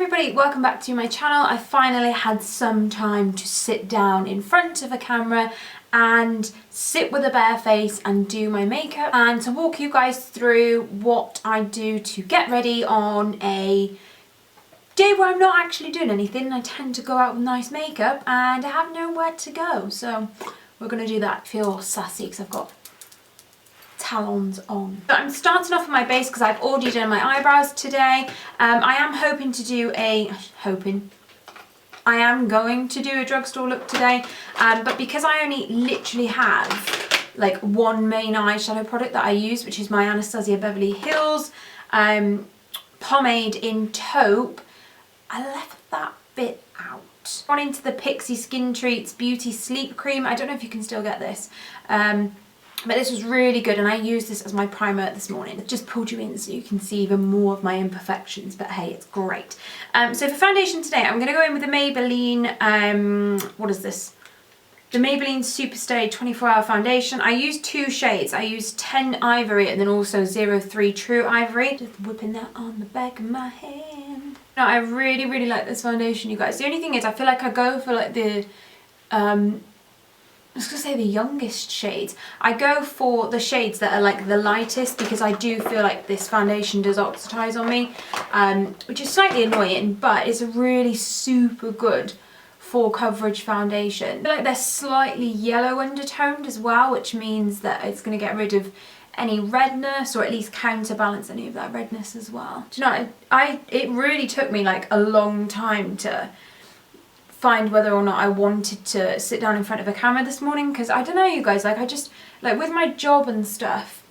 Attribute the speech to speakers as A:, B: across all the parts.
A: everybody, welcome back to my channel. I finally had some time to sit down in front of a camera and sit with a bare face and do my makeup and to walk you guys through what I do to get ready on a day where I'm not actually doing anything. I tend to go out with nice makeup and I have nowhere to go, so we're going to do that. I feel sassy because I've got talons on. So I'm starting off with my base because I've already done my eyebrows today. I am hoping to do I am going to do a drugstore look today, but because I only literally have like one main eyeshadow product that I use, which is my Anastasia Beverly Hills pomade in taupe, I left that bit out. On into the Pixie Skin Treats Beauty Sleep Cream. I don't know if you can still get this. But this was really good and I used this as my primer this morning. I've just pulled you in so you can see even more of my imperfections, but hey, it's great. So for foundation today, I'm going to go in with the Maybelline, what is this? The Maybelline Superstay 24-Hour Foundation. I used two shades. I used 10 Ivory and then also 03 True Ivory. Just whipping that on the back of my hand. No, I really, really like this foundation, you guys. The only thing is I feel like I go for like the, I was going to say the youngest shades. I go for the shades that are like the lightest because I do feel like this foundation does oxidize on me, which is slightly annoying, but it's a really super good full coverage foundation. I feel like they're slightly yellow undertoned as well, which means that it's going to get rid of any redness or at least counterbalance any of that redness as well. Do you know, it really took me like a long time to find whether or not I wanted to sit down in front of a camera this morning, because I don't know, you guys, like I just, like with my job and stuff,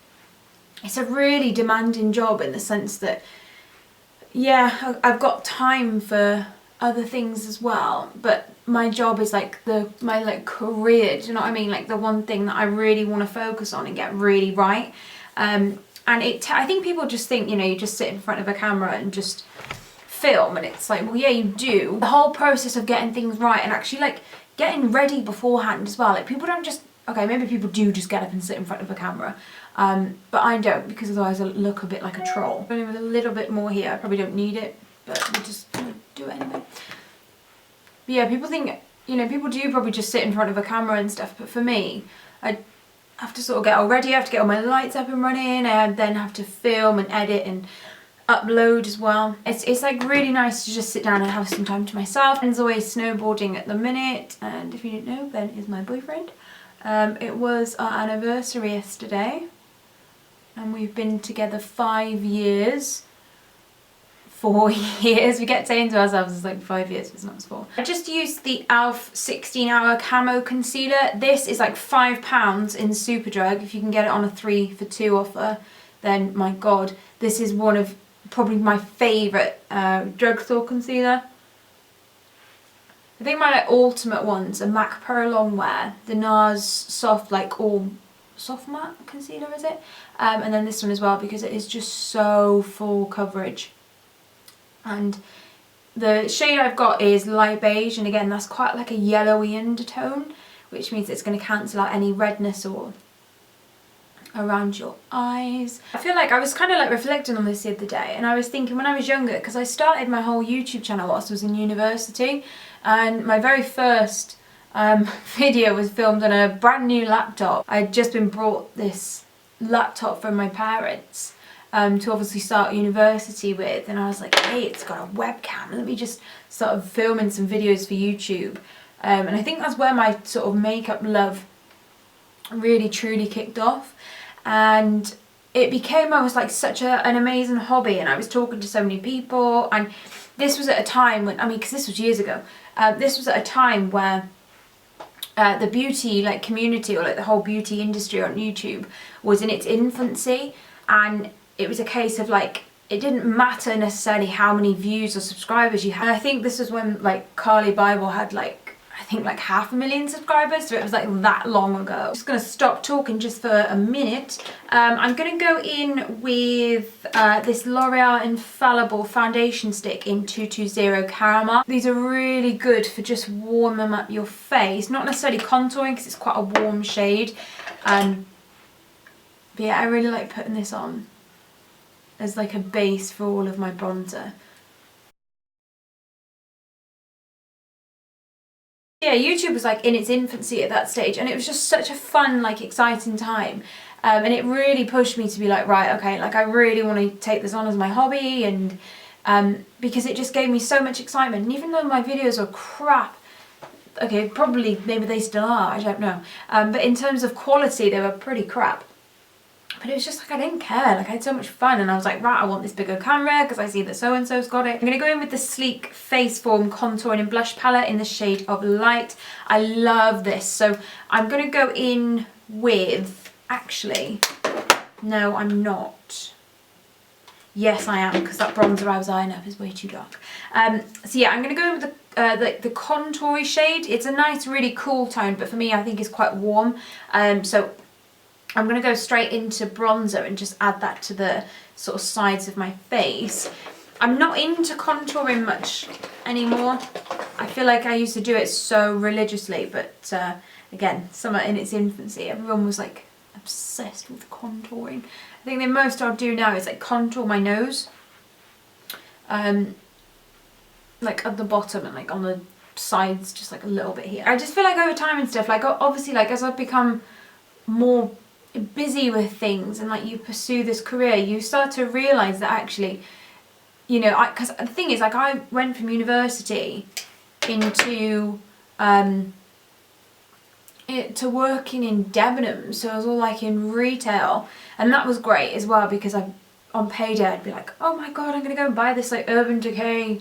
A: it's a really demanding job in the sense that, yeah, I've got time for other things as well, but my job is like my like career, do you know what I mean, like the one thing that I really want to focus on and get really right. And I think people just think, you know, you just sit in front of a camera and just film, and it's like, well, yeah, you do. The whole process of getting things right and actually like getting ready beforehand as well. Like people don't just, okay, maybe people do just get up and sit in front of a camera, but I don't, because otherwise I look a bit like a troll. Only with a little bit more here. I probably don't need it, but we'll just do it anyway. But yeah, people think, you know, people do probably just sit in front of a camera and stuff, but for me, I have to sort of get all ready. I have to get all my lights up and running, and then have to film and edit and upload as well. It's like really nice to just sit down and have some time to myself. Ben's always snowboarding at the minute, and if you didn't know, Ben is my boyfriend. It was our anniversary yesterday and we've been together 5 years. 4 years. We get saying to ourselves it's like 5 years, but it's not, it's 4. I just used the e.l.f. 16-hour camo concealer. This is like £5 in Superdrug. If you can get it on a 3 for 2 offer, then my god, this is one of probably my favourite drugstore concealer. I think my like ultimate ones are MAC Pro Longwear, the NARS soft, like all soft matte concealer, is it? And then this one as well, because it is just so full coverage. And the shade I've got is light beige, and again that's quite like a yellowy undertone, which means it's going to cancel out any redness or around your eyes. I feel like I was kind of like reflecting on this the other day, and I was thinking when I was younger, because I started my whole YouTube channel whilst I was in university, and my very first video was filmed on a brand new laptop. I had just been brought this laptop from my parents to obviously start university with, and I was like, hey, it's got a webcam, let me just start filming some videos for YouTube. And I think that's where my sort of makeup love really truly kicked off, and it became almost like such an amazing hobby, and I was talking to so many people, and this was at a time when, I mean, because this was years ago, this was at a time where the beauty like community, or like the whole beauty industry on YouTube was in its infancy, and it was a case of like, it didn't matter necessarily how many views or subscribers you had. And I think this was when like Carly Bible had like, I think like 500,000 subscribers, so it was like that long ago. I'm just going to stop talking just for a minute. I'm going to go in with this L'Oreal Infallible foundation stick in 220 Caramel. These are really good for just warming up your face, not necessarily contouring because it's quite a warm shade. But yeah, I really like putting this on as like a base for all of my bronzer. Yeah, YouTube was like in its infancy at that stage, and it was just such a fun, like exciting time. And it really pushed me to be like, right, okay, like I really want to take this on as my hobby, and because it just gave me so much excitement. And even though my videos are crap, okay, probably maybe they still are, I don't know, but in terms of quality they were pretty crap. But it was just like I didn't care, like I had so much fun, and I was like, right, I want this bigger camera because I see that so and so's got it. I'm going to go in with the Sleek Face Form Contouring and Blush Palette in the shade of Light. I love this, so I'm going to go in with, actually, no I'm not. Yes I am, because that bronzer I was eyeing up is way too dark. So yeah, I'm going to go in with the contoury shade. It's a nice, really cool tone, but for me I think it's quite warm. So I'm going to go straight into bronzer and just add that to the sort of sides of my face. I'm not into contouring much anymore. I feel like I used to do it so religiously, but again, summer in its infancy, everyone was like obsessed with contouring. I think the most I'll do now is like contour my nose, like at the bottom and like on the sides, just like a little bit here. I just feel like over time and stuff, like obviously like as I've become more busy with things and like you pursue this career, you start to realise that actually, you know, because the thing is, like I went from university into to working in Debenhams, so I was all like in retail, and that was great as well because on payday I'd be like, oh my god, I'm gonna go and buy this like Urban Decay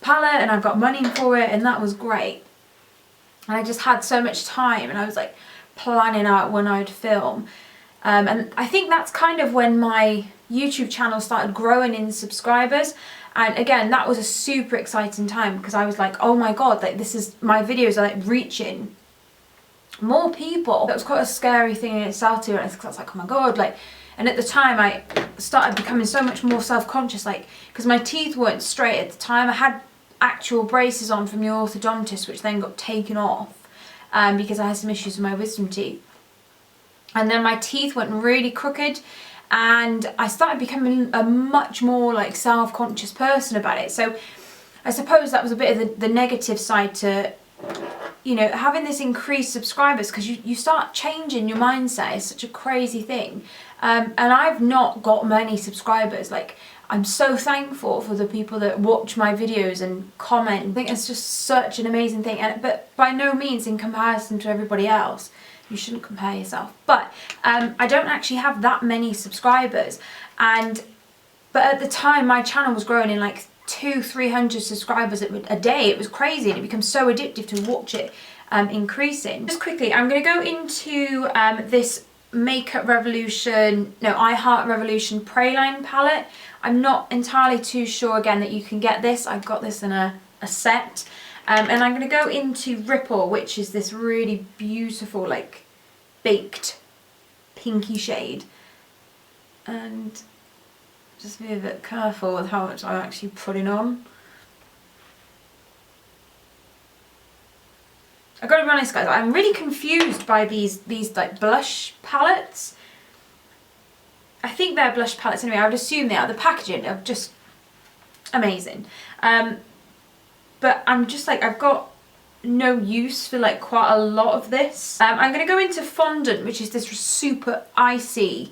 A: palette and I've got money for it, and that was great. And I just had so much time and I was like planning out when I'd film. And I think that's kind of when my YouTube channel started growing in subscribers. And again, that was a super exciting time because I was like, oh my god, like this is, my videos are like reaching more people. That was quite a scary thing in itself too, because I was like, oh my god, like, and at the time I started becoming so much more self-conscious, like, because my teeth weren't straight at the time. I had actual braces on from the orthodontist, which then got taken off because I had some issues with my wisdom teeth. And then my teeth went really crooked, and I started becoming a much more like self-conscious person about it. So I suppose that was a bit of the negative side to, you know, having this increased subscribers, because you start changing your mindset. It's such a crazy thing. And I've not got many subscribers. Like, I'm so thankful for the people that watch my videos and comment. I think it's just such an amazing thing. But by no means in comparison to everybody else. You shouldn't compare yourself. But I don't actually have that many subscribers. But at the time, my channel was growing in like 200-300 subscribers a day. It was crazy, and it becomes so addictive to watch it increasing. Just quickly, I'm going to go into this Makeup Revolution, no, iHeart Revolution PRALINE palette. I'm not entirely too sure again that you can get this. I've got this in a set. And I'm going to go into Ripple, which is this really beautiful, like, baked pinky shade. And just be a bit careful with how much I'm actually putting on. I've got to be honest, guys, I'm really confused by these like blush palettes. I think they're blush palettes anyway. I would assume they are. The packaging are just amazing. But I'm just like, I've got no use for like quite a lot of this. I'm going to go into Fondant, which is this super icy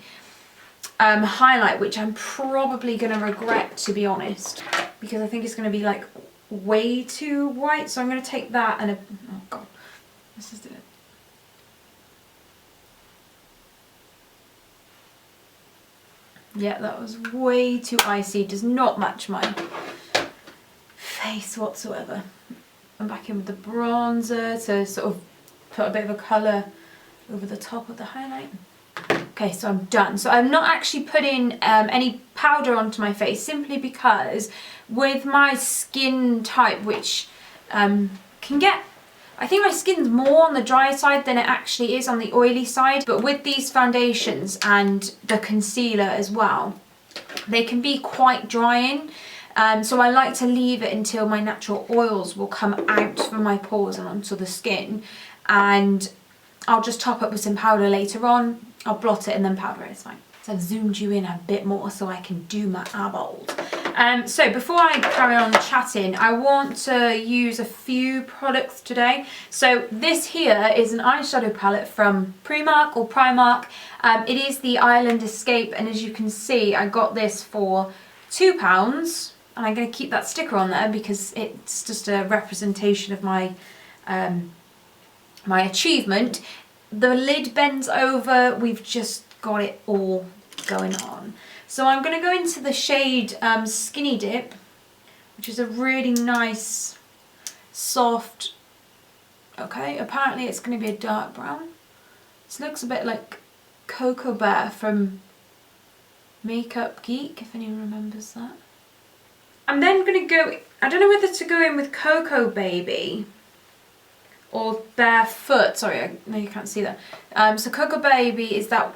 A: highlight, which I'm probably going to regret, to be honest, because I think it's going to be like way too white. So I'm going to take that and oh god, let's just do it. Yeah, that was way too icy. Does not match my face whatsoever. I'm back in with the bronzer to sort of put a bit of a colour over the top of the highlight. Okay, so I'm done. So I'm not actually putting any powder onto my face, simply because with my skin type, which can get, I think my skin's more on the dry side than it actually is on the oily side, but with these foundations and the concealer as well, they can be quite drying. So I like to leave it until my natural oils will come out from my pores and onto the skin, and I'll just top up with some powder later on. I'll blot it and then powder it, it's fine. So I've zoomed you in a bit more so I can do my eyeballs. So before I carry on chatting, I want to use a few products today. So this here is an eyeshadow palette from Primark or Primark. It is the Island Escape, and as you can see, I got this for £2, and I'm going to keep that sticker on there because it's just a representation of my my achievement. The lid bends over, we've just got it all going on. So I'm going to go into the shade Skinny Dip, which is a really nice, soft, okay, apparently it's going to be a dark brown. This looks a bit like Cocoa Bear from Makeup Geek, if anyone remembers that. I'm then going to go, I don't know whether to go in with Cocoa Baby or Barefoot. Sorry, no, you can't see that. So Cocoa Baby is that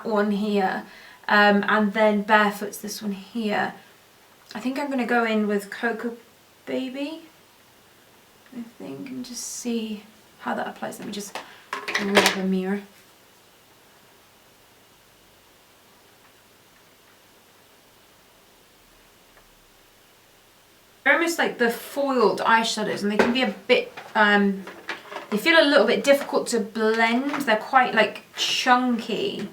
A: one here. And then Barefoot's this one here. I think I'm going to go in with Cocoa Baby, I think, and just see how that applies. Let me just grab a mirror. They're almost like the foiled eyeshadows, and they can be a bit, they feel a little bit difficult to blend. They're quite like chunky.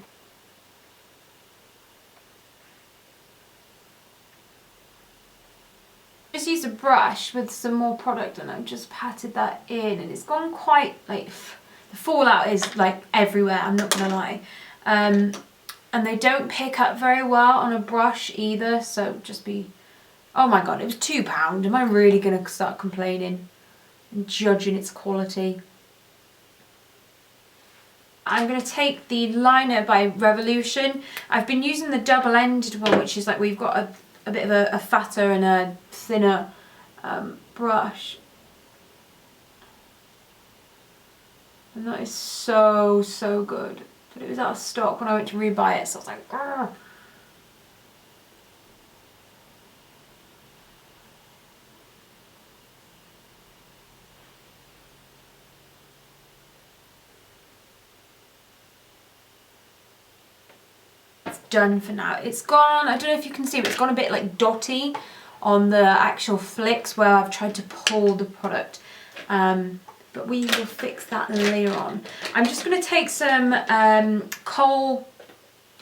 A: Just used a brush with some more product and I've just patted that in, and it's gone quite like, the fallout is like everywhere, I'm not gonna lie. And they don't pick up very well on a brush either, so just be, oh my god, it was £2. Am I really gonna start complaining and judging its quality? I'm going to take the liner by Revolution. I've been using the double-ended one, which is like we've got a bit of a fatter and a thinner brush. And that is so, so good. But it was out of stock when I went to rebuy it, so I was like, grr. Done for now. It's gone, I don't know if you can see, but it's gone a bit like dotty on the actual flicks where I've tried to pull the product, but we will fix that later on. I'm just going to take some Kohl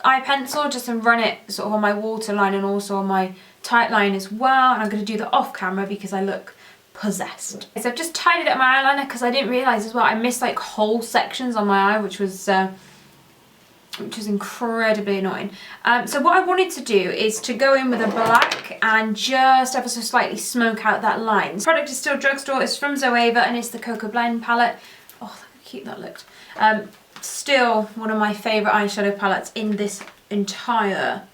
A: eye pencil just and run it sort of on my waterline and also on my tight line as well, and I'm going to do that off camera because I look possessed. So I've just tidied up my eyeliner because I didn't realise as well I missed like whole sections on my eye, which was incredibly annoying. So what I wanted to do is to go in with a black and just ever so slightly smoke out that line. The product is still drugstore, it's from ZOEVA and it's the Cocoa Blend palette. Oh, look how cute that looked. Still one of my favourite eyeshadow palettes in this entire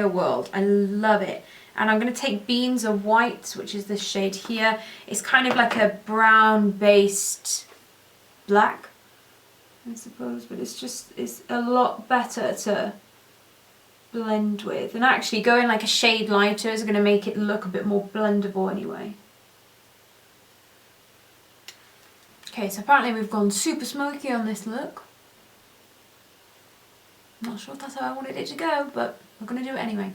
A: world. I love it. And I'm going to take Beans of White, which is this shade here. It's kind of like a brown based black, I suppose, but it's a lot better to blend with, and actually going like a shade lighter is going to make it look a bit more blendable anyway. Okay, so apparently we've gone super smoky on this look. Not sure if that's how I wanted it to go, but we're going to do it anyway.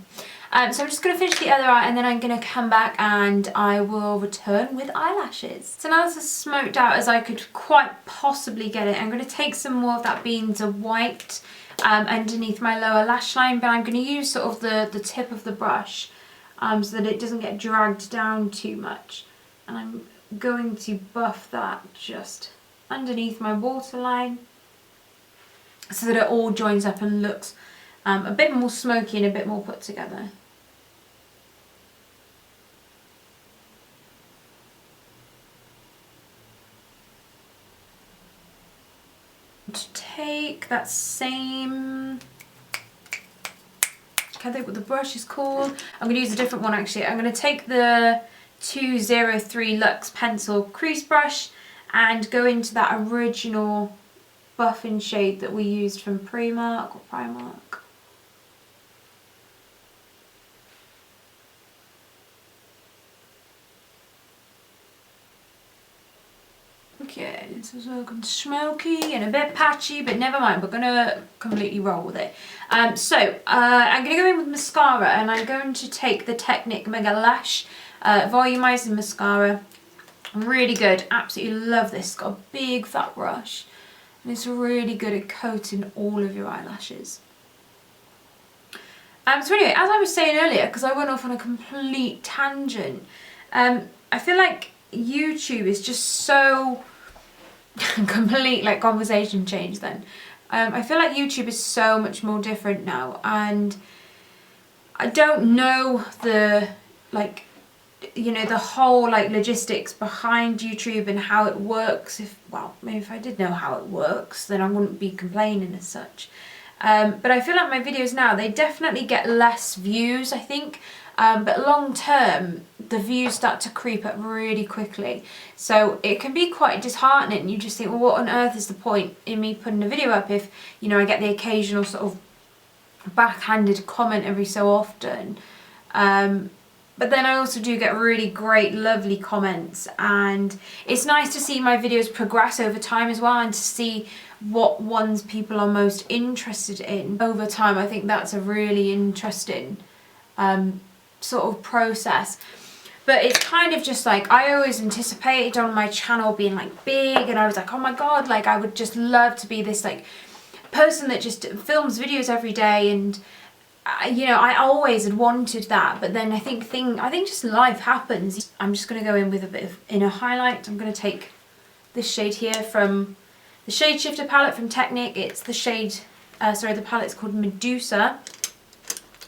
A: So I'm just going to finish the other eye and then I'm going to come back and I will return with eyelashes. So now it's as smoked out as I could quite possibly get it. I'm going to take some more of that Beans of White underneath my lower lash line, but I'm going to use sort of the tip of the brush so that it doesn't get dragged down too much. And I'm going to buff that just underneath my waterline so that it all joins up and looks a bit more smoky and a bit more put together. To take that same, I can't think what the brush is called. I'm going to use a different one actually. I'm going to take the 203 Luxe Pencil Crease Brush and go into that original buffing shade that we used from Primark or Primark. Okay. This is looking smoky and a bit patchy, but never mind. We're gonna completely roll with it. I'm gonna go in with mascara, and I'm going to take the Technic Mega Lash volumizing mascara. Really good. Absolutely love this. It's got a big fat brush, and it's really good at coating all of your eyelashes. So anyway, as I was saying earlier, because I went off on a complete tangent, I feel like YouTube is just so complete, like, conversation change then. I feel like YouTube is so much more different now, and I don't know the, like, you know, the whole, like, logistics behind YouTube and how it works. Well, maybe if I did know how it works, then I wouldn't be complaining as such. But I feel like my videos now, they definitely get less views, I think. But long term, the views start to creep up really quickly. So it can be quite disheartening. You just think, well, what on earth is the point in me putting a video up if, you know, I get the occasional sort of backhanded comment every so often. But then I also do get really great, lovely comments, and it's nice to see my videos progress over time as well, and to see what ones people are most interested in over time. I think that's a really interesting sort of process. But it's kind of just like, I always anticipated on my channel being like big, and I was like, oh my god, like I would just love to be this like person that just films videos every day, and you know, I always had wanted that. But then I think just life happens. I'm just going to go in with a bit of inner highlight. I'm going to take this shade here from the Shade Shifter palette from Technic. It's the shade, the palette's called Medusa.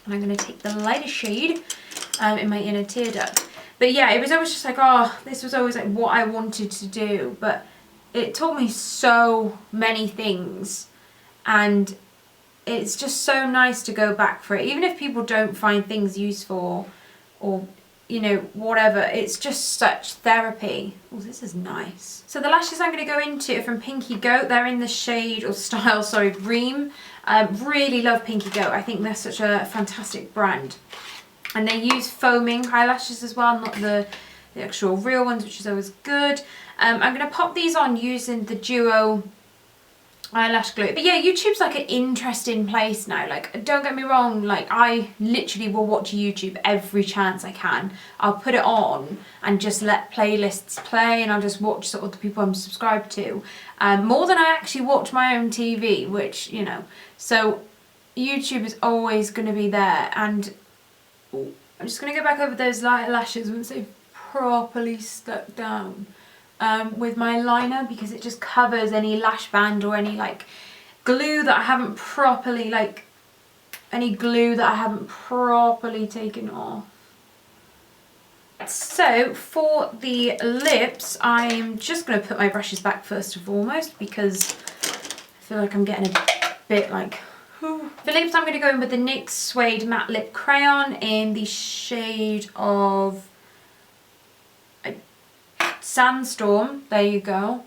A: And I'm going to take the lighter shade in my inner tear duct. But yeah, it was always just like, oh, this was always like what I wanted to do. But it taught me so many things, and it's just so nice to go back for it. Even if people don't find things useful or you know, whatever, it's just such therapy. Oh, this is nice. So the lashes I'm going to go into are from Pinky Goat. They're in the shade, or style, sorry, Ream. Really love Pinky Goat. I think they're such a fantastic brand. And they use foaming eyelashes as well, not the actual real ones, which is always good. I'm going to pop these on using the Duo eyelash glue. But yeah, YouTube's like an interesting place now. Like, don't get me wrong, like I literally will watch YouTube every chance I can. I'll put it on and just let playlists play, and I'll just watch sort of the people I'm subscribed to, more than I actually watch my own TV, which, you know, so YouTube is always going to be there. And I'm just going to go back over those light lashes once they've properly stuck down with my liner, because it just covers any lash band or any like glue that I haven't properly, taken off. So for the lips, I'm just going to put my brushes back first and foremost, because I feel like I'm getting a bit like... For lips, I'm going to go in with the NYX Suede Matte Lip Crayon in the shade of Sandstorm. There you go.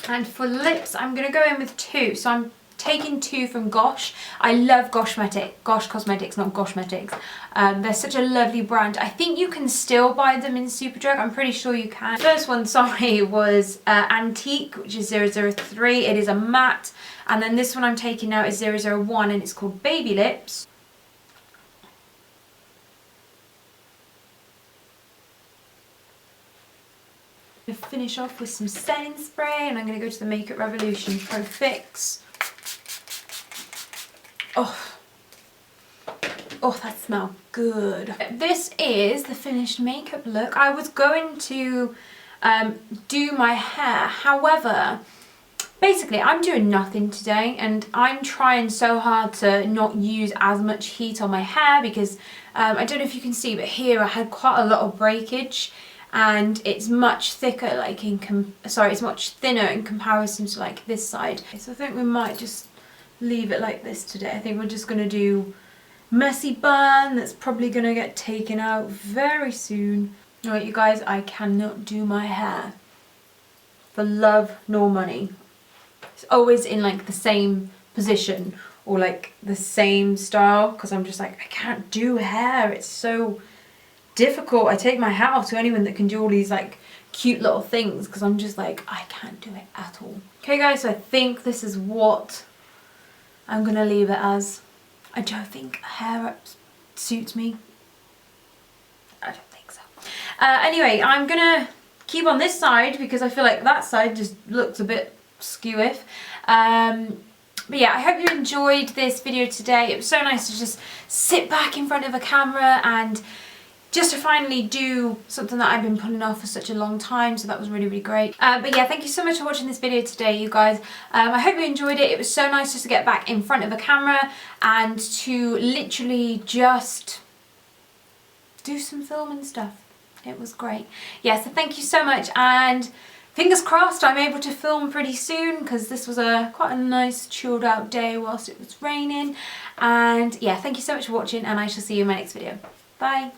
A: And for lips, I'm going to go in with two. So I'm taking two from Gosh. I love Gosh Cosmetics, not Goshmetics. They're such a lovely brand. I think you can still buy them in Superdrug. I'm pretty sure you can. The first one, sorry, was Antique, which is 003. It is a matte. And then this one I'm taking now is 001, and it's called Baby Lips. I'm going to finish off with some setting spray, and I'm going to go to the Makeup Revolution Pro Fix. Oh, that smells good. This is the finished makeup look. I was going to do my hair, however, basically I'm doing nothing today, and I'm trying so hard to not use as much heat on my hair, because I don't know if you can see, but here I had quite a lot of breakage, and it's much thicker, like it's much thinner in comparison to like this side. So I think we might just leave it like this today. I think we're just gonna do messy bun that's probably gonna get taken out very soon. Alright, you guys, I cannot do my hair for love nor money. It's always in like the same position or like the same style, because I'm just like, I can't do hair. It's so difficult. I take my hat off to anyone that can do all these like cute little things, because I'm just like, I can't do it at all. Okay guys, so I think this is what I'm gonna leave it as. I don't think hair up suits me. I don't think so. Anyway, I'm gonna keep on this side because I feel like that side just looks a bit skew-iff. But yeah, I hope you enjoyed this video today. It was so nice to just sit back in front of a camera and just to finally do something that I've been putting off for such a long time, so that was really, really great. But yeah, thank you so much for watching this video today, you guys. I hope you enjoyed it. It was so nice just to get back in front of a camera and to literally just do some filming stuff. It was great. Yeah, so thank you so much, and fingers crossed I'm able to film pretty soon, because this was quite a nice chilled out day whilst it was raining. And yeah, thank you so much for watching, and I shall see you in my next video. Bye.